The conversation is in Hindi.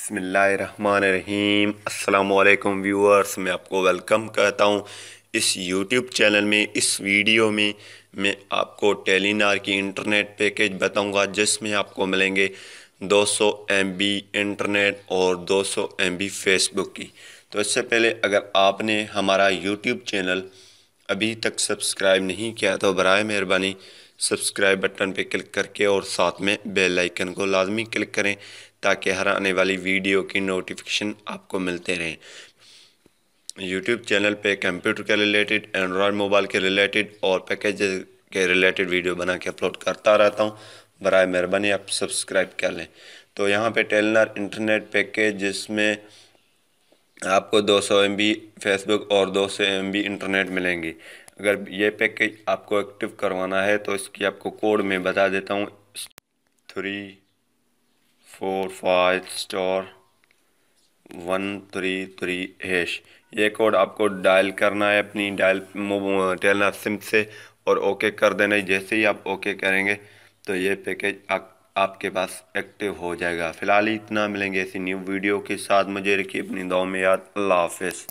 बिस्मिल्लाहिर्रहमानिर्रहीम। अस्सलामुअलैकुम व्यूअर्स, मैं आपको वेलकम कहता हूँ इस यूट्यूब चैनल में। इस वीडियो में मैं आपको टेलीनार की इंटरनेट पैकेज बताऊंगा जिसमें आपको मिलेंगे 200 MB इंटरनेट और 200 MB फेसबुक की। तो इससे पहले अगर आपने हमारा यूट्यूब चैनल अभी तक सब्सक्राइब नहीं किया तो बराए मेहरबानी सब्सक्राइब बटन पे क्लिक करके और साथ में बेल आइकन को लाजमी क्लिक करें ताकि हर आने वाली वीडियो की नोटिफिकेशन आपको मिलते रहें। यूट्यूब चैनल पे कंप्यूटर के रिलेटेड, एंड्रॉयड मोबाइल के रिलेटेड और पैकेज के रिलेटेड वीडियो बना के अपलोड करता रहता हूँ। बराए मेहरबानी आप सब्सक्राइब कर लें। तो यहाँ पे टेलीनार इंटरनेट पैकेज जिसमें आपको 200 MB फेसबुक और 200 MB इंटरनेट मिलेंगी। अगर ये पैकेज आपको एक्टिव करवाना है तो इसकी आपको कोड में बता देता हूँ। 345*133#। ये कोड आपको डायल करना है अपनी टेलीनार सिम से और ओके कर देना है। जैसे ही आप ओके करेंगे तो ये पैकेज आपके पास एक्टिव हो जाएगा। फिलहाल इतना, मिलेंगे ऐसी न्यू वीडियो के साथ। मुझे रखिए अपनी दुआ में याद। अल्लाह हाफिज़।